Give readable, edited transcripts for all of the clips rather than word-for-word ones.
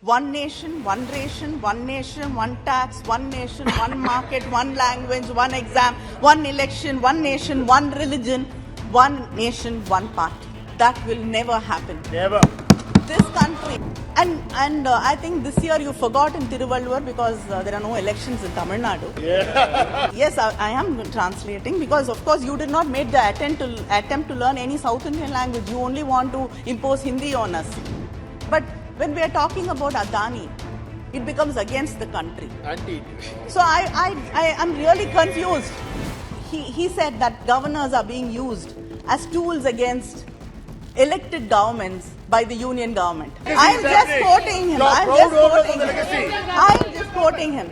one nation, one ration, one nation, one tax, one nation, one market, one language, one exam, one election, one nation, one religion, one nation, one party. That will never happen. Never. This country, and I think this year you forgot in Tiruvallur because there are no elections in Tamilnadu. Yeah. Yes, I am translating because of course you did not make the attempt to learn any South Indian language. You only want to impose Hindi on us. But when we are talking about Adani, it becomes against the country. So I am really confused. He said that governors are being used as tools against elected governments by the union government. I am just quoting him. I am just quoting him.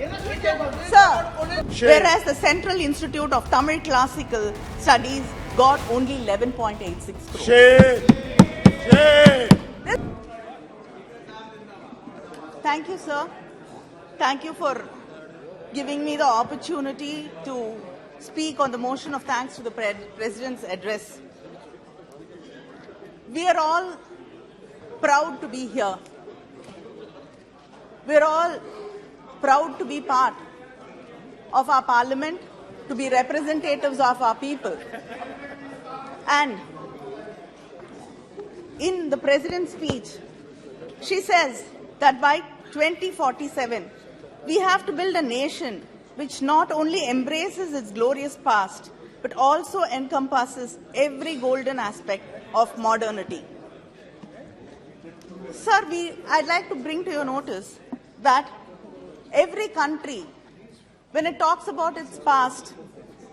Sir, whereas the Central Institute of Tamil Classical Studies got only 11.86 crores. Thank you, sir. Thank you for giving me the opportunity to speak on the motion of thanks to the President's address. We are all proud to be here. We are all proud to be part of our parliament, to be representatives of our people. And in the President's speech, she says that by 2047, we have to build a nation which not only embraces its glorious past, but also encompasses every golden aspect of modernity. Sir, I'd like to bring to your notice that every country, when it talks about its past,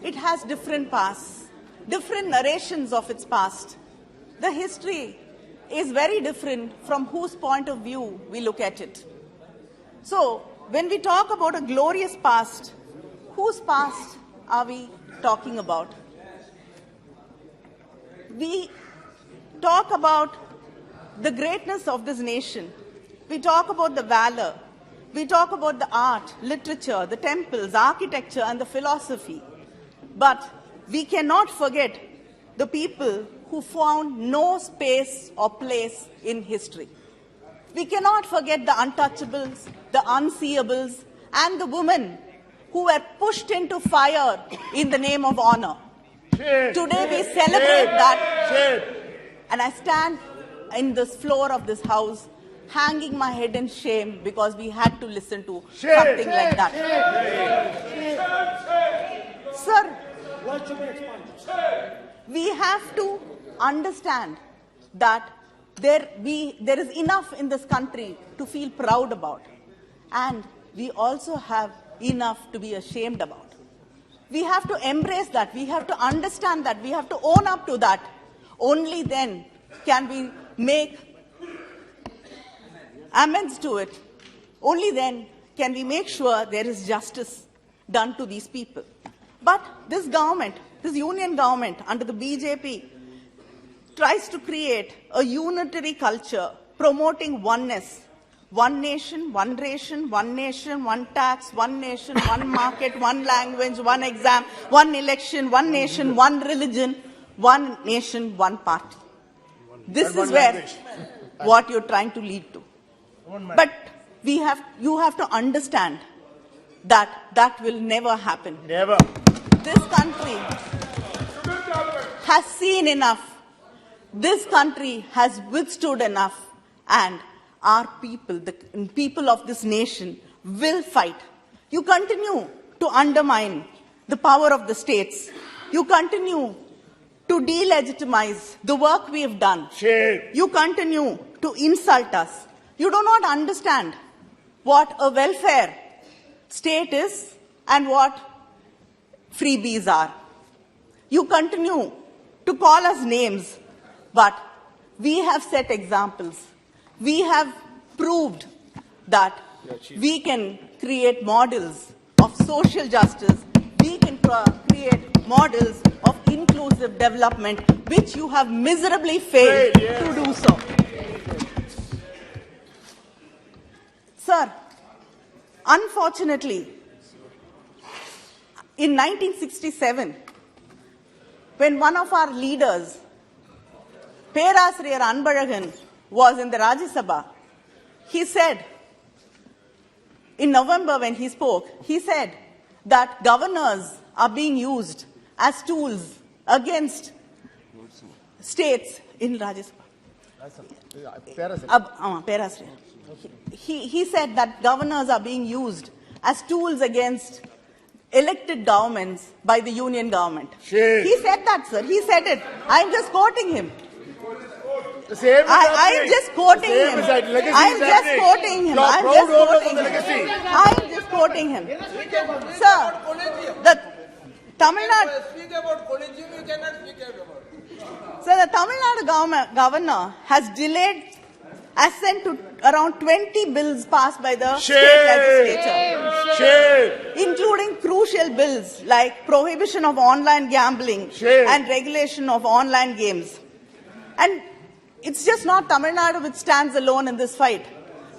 it has different pasts, different narrations of its past. The history is very different from whose point of view we look at it. So, when we talk about a glorious past, whose past are we talking about? We talk about the greatness of this nation. We talk about the valor. We talk about the art, literature, the temples, architecture, and the philosophy. But we cannot forget the people who found no space or place in history. We cannot forget the untouchables, the unseeables, and the women who were pushed into fire in the name of honor. Today we celebrate that. And I stand in this floor of this house hanging my head in shame because we had to listen to something like that. Sir, we have to understand that there is enough in this country to feel proud about, and we also have enough to be ashamed about. We have to embrace that. We have to understand that. We have to own up to that. Only then can we make amends to it. Only then can we make sure there is justice done to these people. But this government, this union government under the BJP, tries to create a unitary culture promoting oneness. One nation, one ration, one nation, one tax, one nation, one market, one language, one exam, one election, one nation, one religion, one nation, one party. This is where what you're trying to lead to. But you have to understand that that will never happen. Never. This country has seen enough. This country has withstood enough, and our people, the people of this nation, will fight. You continue to undermine the power of the states. You continue to delegitimize the work we have done. You continue to insult us. You do not understand what a welfare state is and what freebies are. You continue to call us names, but we have set examples. We have proved that we can create models of social justice. We can create models of inclusive development, which you have miserably failed to do so. Sir, unfortunately, in 1967, when one of our leaders, Perasriyar Anbalagan, was in the Rajya Sabha, he said in November when he spoke, he said that governors are being used as tools against states in Rajasthan. He said that governors are being used as tools against elected governments by the union government. Shame. He said that, sir. He said it. I'm just quoting him. The same is I'm just quoting him. I'm just quoting him. I'm just quoting him. I'm just quoting him. Sir, the Tamil Nadu. Speak about collegium, you cannot speak about. So the Tamil Nadu governor has delayed assent to around 20 bills passed by the state legislature, including crucial bills like prohibition of online gambling and regulation of online games. And it's just not Tamil Nadu which stands alone in this fight.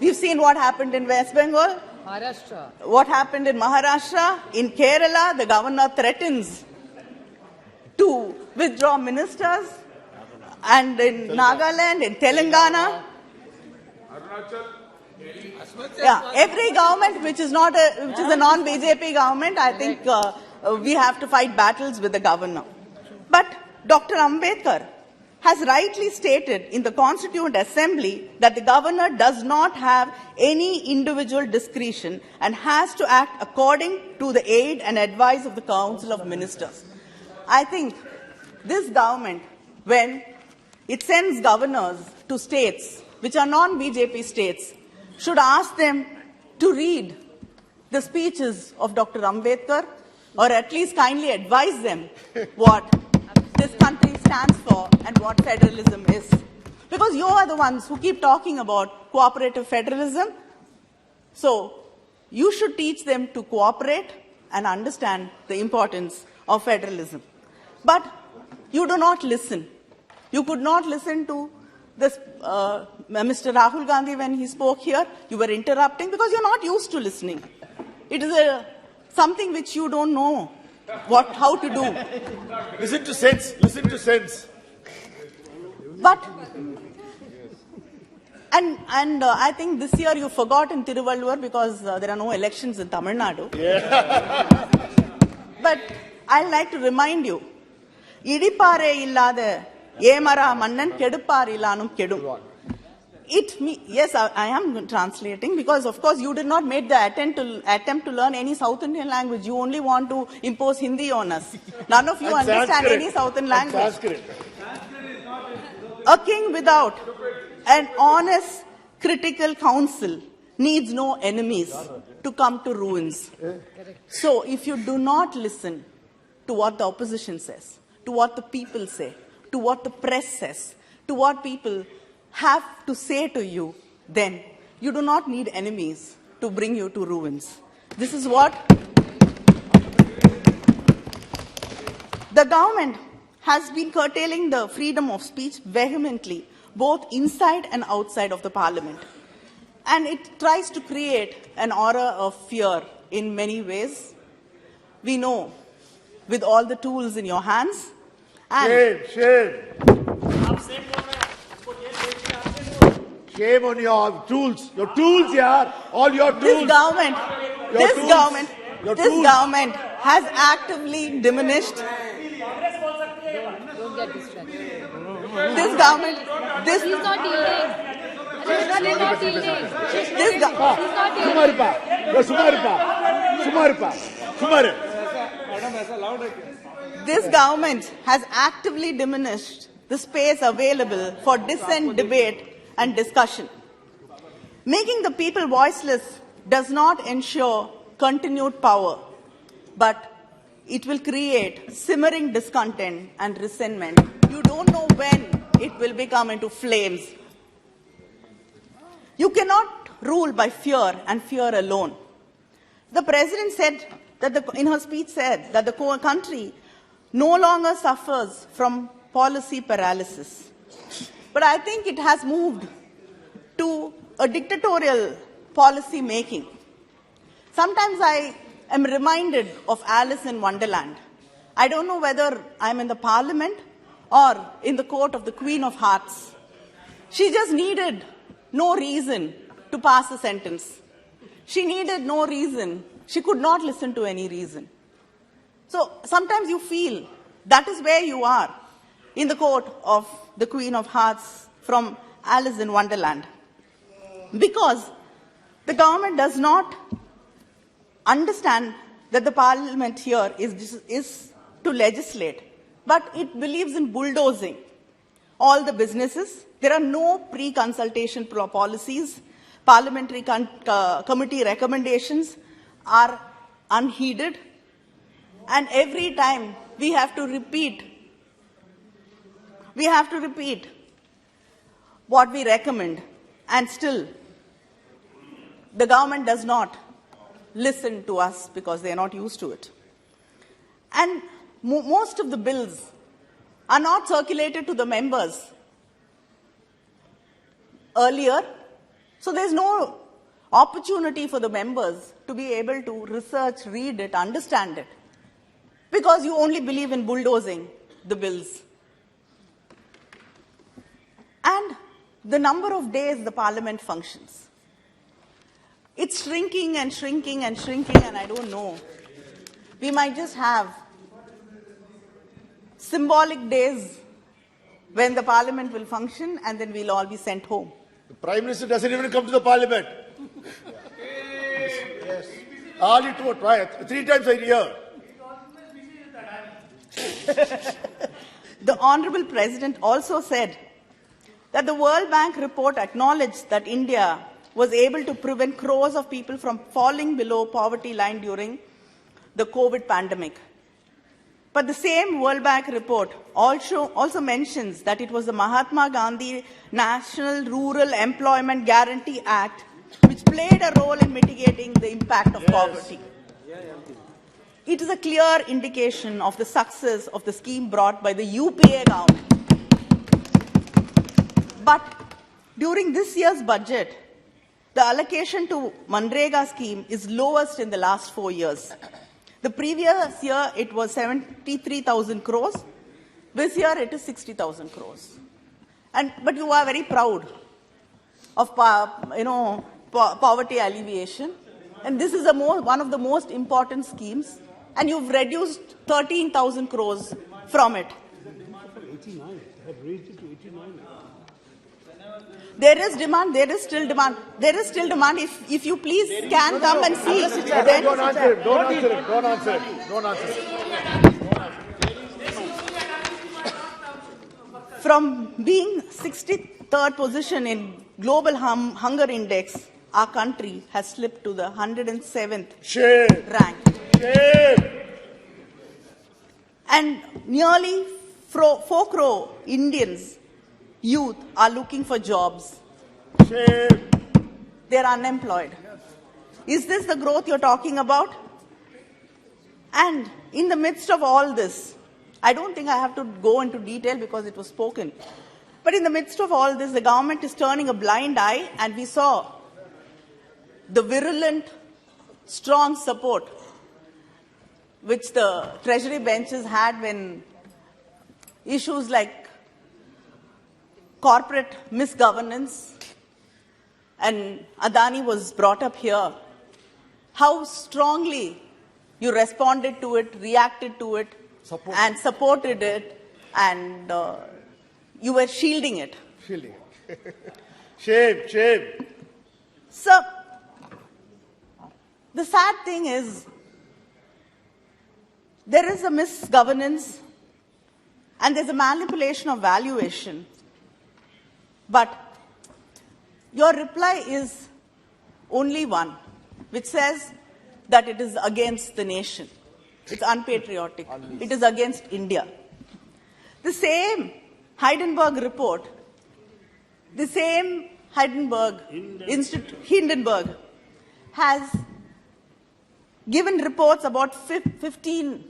We've seen what happened in West Bengal, Maharashtra, what happened in Maharashtra, in Kerala. The governor threatens to withdraw ministers, and in Nagaland, in Telangana. Yeah, every government which is a non-BJP government, I think we have to fight battles with the governor. But Dr. Ambedkar has rightly stated in the Constituent Assembly that the governor does not have any individual discretion and has to act according to the aid and advice of the Council of Ministers. I think this government, when it sends governors to states which are non-BJP states, should ask them to read the speeches of Dr. Ambedkar, or at least kindly advise them what this country stands for and what federalism is. Because you are the ones who keep talking about cooperative federalism. So you should teach them to cooperate and understand the importance of federalism. But you do not listen. You could not listen to this, Mr. Rahul Gandhi when he spoke here. You were interrupting because you're not used to listening. It is something which you don't know how to do. Listen to sense. Listen to sense. But, and I think this year you forgot in Tiruvallur because there are no elections in Tamil Nadu. Yeah. But I'd like to remind you, Idipare illada Yemara Mannan Kedupar illanum kedum. Yes, I am translating because, of course, you did not make the attempt to learn any South Indian language. You only want to impose Hindi on us. None of you understand any South Indian language. A king without an honest critical council needs no enemies to come to ruins. So if you do not listen to what the opposition says, to what the people say, to what the press says, to what people have to say to you, then you do not need enemies to bring you to ruins. This is what the government has been curtailing the freedom of speech vehemently, both inside and outside of the parliament. And it tries to create an aura of fear in many ways. We know, with all the tools in your hands. And Shame. Shame on your tools. Your tools, yeah. All your tools. This government has actively diminished. don't get distracted. This government, this She's not yielding. She's not yielding. this go- She's not yielding. This government has actively diminished the space available for dissent, debate, and discussion. Making the people voiceless does not ensure continued power, but it will create simmering discontent and resentment. You don't know when it will become into flames. You cannot rule by fear and fear alone. The president said that in her speech said that the country no longer suffers from policy paralysis. But I think it has moved to a dictatorial policy making. Sometimes I am reminded of Alice in Wonderland. I don't know whether I'm in the parliament or in the court of the Queen of Hearts. She just needed no reason to pass a sentence. She needed no reason. She could not listen to any reason. So sometimes you feel that is where you are, in the court of the Queen of Hearts from Alice in Wonderland. Because the government does not understand that the parliament here is to legislate, but it believes in bulldozing all the businesses. There are no pre-consultation policies. Parliamentary committee recommendations are unheeded. And every time we have to repeat what we recommend, and still the government does not listen to us because they are not used to it. And most of the bills are not circulated to the members earlier, so there's no opportunity for the members to be able to research, read it, understand it, because you only believe in bulldozing the bills. And the number of days the parliament functions, it's shrinking and shrinking and shrinking, and I don't know. We might just have symbolic days when the parliament will function, and then we'll all be sent home. The Prime Minister doesn't even come to the parliament. Yes. Hardly 3 times a year. The Honorable President also said that the World Bank report acknowledged that India was able to prevent crores of people from falling below poverty line during the COVID pandemic. But the same World Bank report also mentions that it was the Mahatma Gandhi National Rural Employment Guarantee Act which played a role in mitigating the impact of poverty. It is a clear indication of the success of the scheme brought by the UPA government. But during this year's budget, the allocation to Manrega scheme is lowest in the last 4 years. The previous year, it was 73,000 crores. This year, it is 60,000 crores. But you are very proud of, poverty alleviation. And this is one of the most important schemes. And you've reduced 13,000 crores from it. 89. They have raised it to 89. There is demand. There is still demand. There is still demand. If you please can come and see. Then Don't answer it. Don't answer it. Don't answer it. Don't answer it. From being 63rd position in global hunger index, our country has slipped to the 107th rank. Shame. And nearly 4 crore Indians, youth, are looking for jobs. Shame. They're unemployed. Is this the growth you're talking about? And in the midst of all this, I don't think I have to go into detail because it was spoken. But in the midst of all this, the government is turning a blind eye, and we saw the virulent, strong support which the Treasury benches had when issues like corporate misgovernance and Adani was brought up here. How strongly you responded to it, reacted to it, and supported it, and you were shielding it. Shielding. Shame. Shame. So, the sad thing is, there is a misgovernance and there's a manipulation of valuation. But your reply is only one, which says that it is against the nation. It's unpatriotic. It is against India. The same Hindenburg report, the same Hindenburg has given reports about 15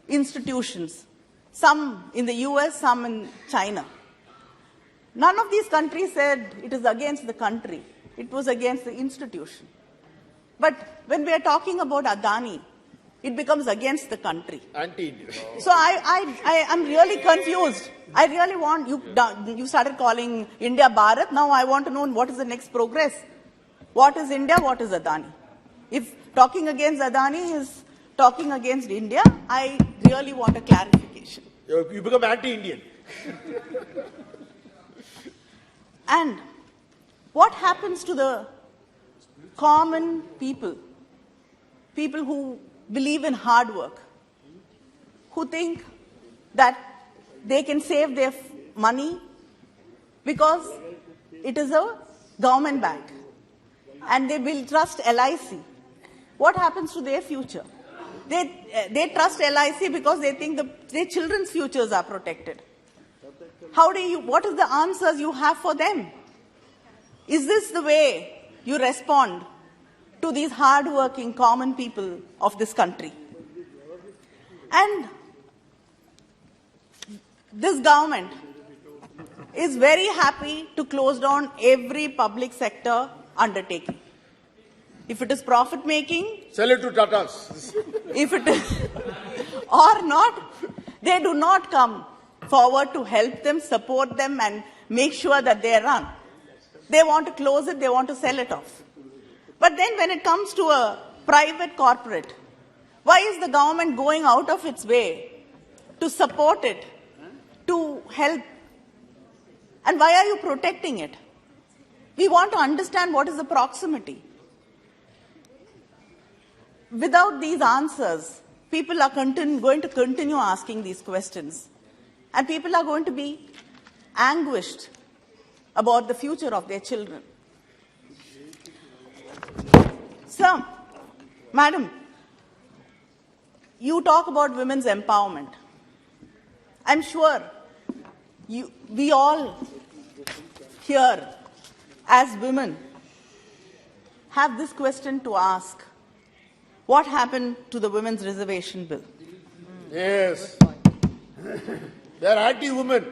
institutions, some in the US, some in China. None of these countries said it is against the country. It was against the institution. But when we are talking about Adani, it becomes against the country. Anti-Indian. So I am really confused. I really want you started calling India Bharat. Now I want to know what is the next progress. What is India? What is Adani? If talking against Adani is talking against India, I really want a clarification. You become anti-Indian. And what happens to the common people, people who believe in hard work, who think that they can save their money because it is a government bank and they will trust LIC? What happens to their future? They trust LIC because they think their children's futures are protected. What is the answers you have for them? Is this the way you respond to these hard-working common people of this country? And this government is very happy to close down every public sector undertaking. If it is profit-making, Sell it to Tatas. if it is or not, they do not come forward to help them, support them, and make sure that they run. They want to close it, they want to sell it off. But then when it comes to a private corporate, why is the government going out of its way to support it, to help? And why are you protecting it? We want to understand what is the proximity. Without these answers, people are going to continue asking these questions. And people are going to be anguished about the future of their children. Sir, Madam, you talk about women's empowerment. I'm sure we all here as women have this question to ask. What happened to the Women's Reservation Bill? Yes. They are anti-women.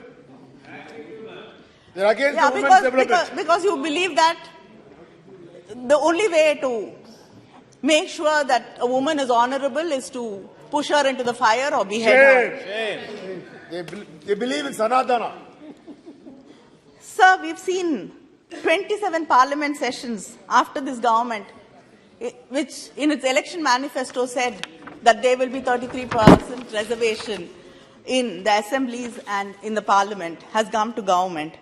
They are against the women's development. Because you believe that the only way to make sure that a woman is honorable is to push her into the fire or behead her. Shame. They believe in Sanatana. Sir, we've seen 27 parliament sessions after this government, which in its election manifesto said that there will be 33% reservation in the assemblies and in the parliament, has come to government.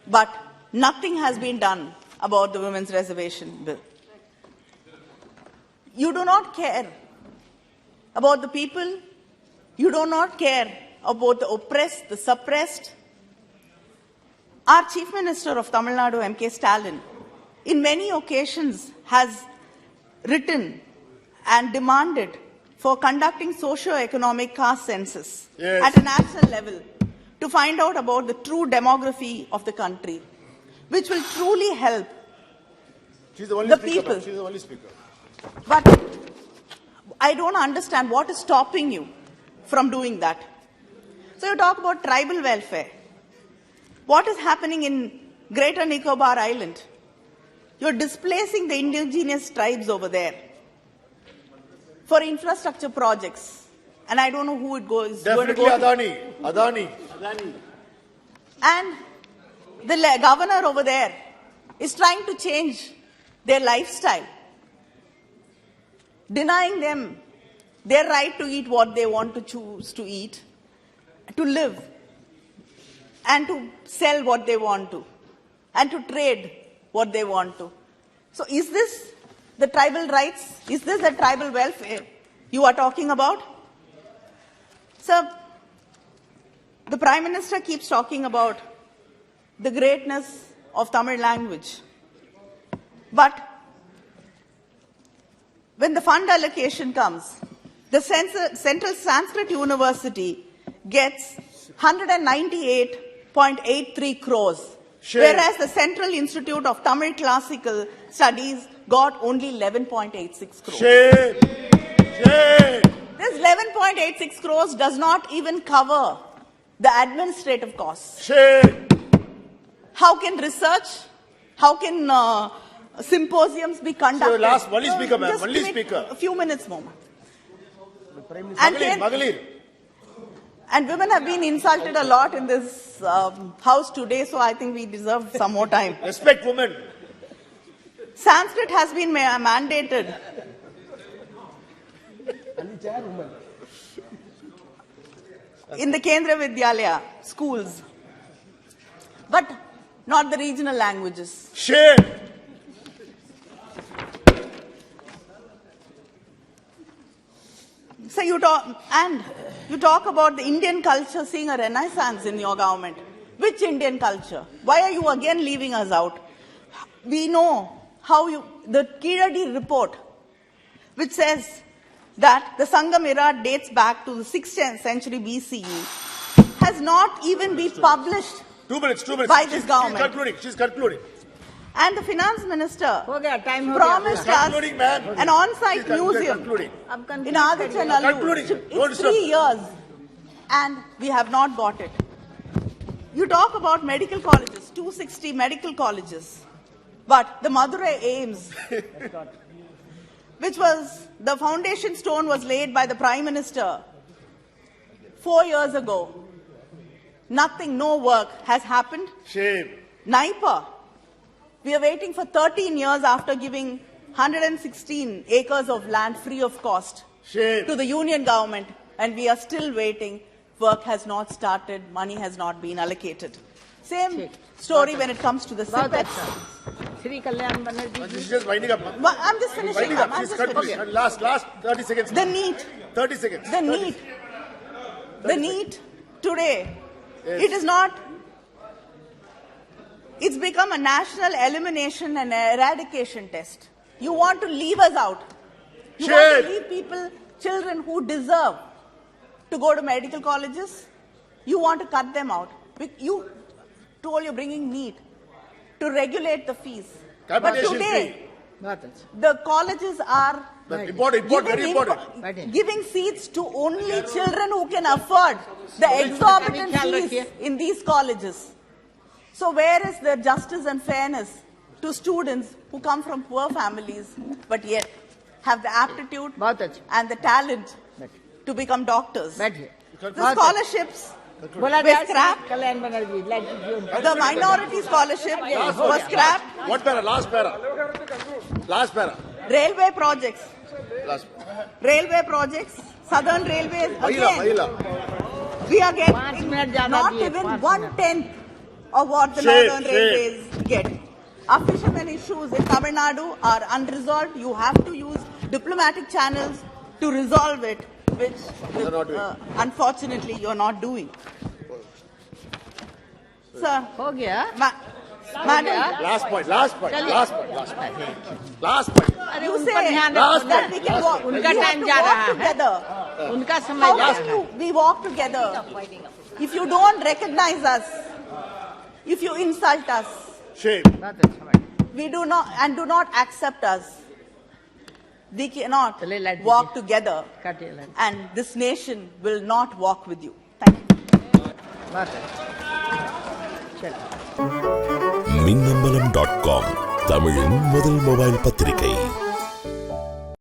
But nothing has been done about the Women's Reservation Bill. You do not care about the people. You do not care about the oppressed, the suppressed. Our Chief Minister of Tamilnadu, M.K. Stalin, in many occasions has written and demanded for conducting socio-economic caste census at a national level to find out about the true demography of the country, which will truly help She's the only the speaker. people. She's the only speaker. But I don't understand what is stopping you from doing that. So you talk about tribal welfare. What is happening in Greater Nicobar Island? You're displacing the indigenous tribes over there for infrastructure projects. And I don't know who it goes. Definitely Adani. And the governor over there is trying to change their lifestyle, denying them their right to eat what they want to choose to eat, to live, and to sell what they want to, and to trade what they want to. So is this the tribal rights? Is this the tribal welfare you are talking about? Sir, the Prime Minister keeps talking about the greatness of Tamil language. But when the fund allocation comes, the Central Sanskrit University gets 198.83 crores, whereas the Central Institute of Tamil Classical Studies got only 11.86 crores. Shame. This 11.86 crores does not even cover the administrative costs. Shame. How can research, how can symposiums be conducted? So last, only speaker, ma'am. Just Only give me speaker. A few minutes more. Magalir. And women have been insulted a lot in this house today, so I think we deserve some more time. Respect women. Sanskrit has been mandated. In the Kendra Vidyalaya schools, but not the regional languages. Shame. So you talk about the Indian culture seeing a renaissance in your government. Which Indian culture? Why are you again leaving us out? We know the Kiradi report, which says that the Sangam era dates back to the 6th century BCE, has not even been published 2 minutes. by this government. She's concluding. And the finance minister हो गया, time हो गया. promised us Concluding, ma'am. an on-site She's museum concluding. अब in conclude Aditya करिए. Nallu. Concluding. Don't It's stop. 3 years and we have not got it. You talk about medical colleges, 260 medical colleges, but the Madurai AIIMS, which was, the foundation stone was laid by the Prime Minister 4 years ago. Nothing, no work has happened. Shame. Naipa, we are waiting for 13 years after giving 116 acres of land free of cost Shame. to the union government, and we are still waiting. Work has not started, money has not been allocated. Same story when it comes to the बहुत CPETs. अच्छा. Shri Kalyan Banerjee She's ji. just winding up. I'm just finishing. Winding up. I'm She's just concluding. finishing. Last 30 seconds. The NEET, 30 seconds. the NEET today, Yes. it is not, it's become a national elimination and eradication test. You want to leave us out. You want Shame. to leave people, children who deserve to go to medical colleges. You want to cut them out. You told you're bringing NEET to regulate the fees. But Capitation today, fee. बहुत अच्छा. the colleges are That's important, very important. giving seats to only children who can afford the exorbitant fees in these colleges. So where is the justice and fairness to students who come from poor families but yet have the aptitude बहुत अच्छा. and the talent to become doctors? बैठिए. The scholarships बोला were जाए scrapped. Kalyan Banerjee. Like The minority scholarship was scrapped. What para? Last para. Last para. Railway projects. Last. Railway projects, Southern Railways, again, Mahila. we are 5 minutes getting ज़्यादा not दिए, even 5 1/10 of what the Shame, Northern shame. Railways get. Our fishermen issues in Tamil Nadu are unresolved. You have to use diplomatic channels to resolve it, which You're not doing. unfortunately you're not doing. Sir, हो गया. Madam, Last point. Last point. अरे you उन say पर ध्यान last रखो. that we can walk, we उनका have time to जा walk रहा है. together. उनका समय How जा can रहा है. we walk together if you don't recognize us, if you insult us, Shame. बहुत अच्छा बैठिए. we do not accept us, we cannot चलिए, लाइट walk दीजिए. together, काटिए लाइन. and this nation will not walk with you. Thank you. बहुत अच्छा. चलो. Minnambalam.com தமிழின் முதல் மொபைல் பத்திரிகை.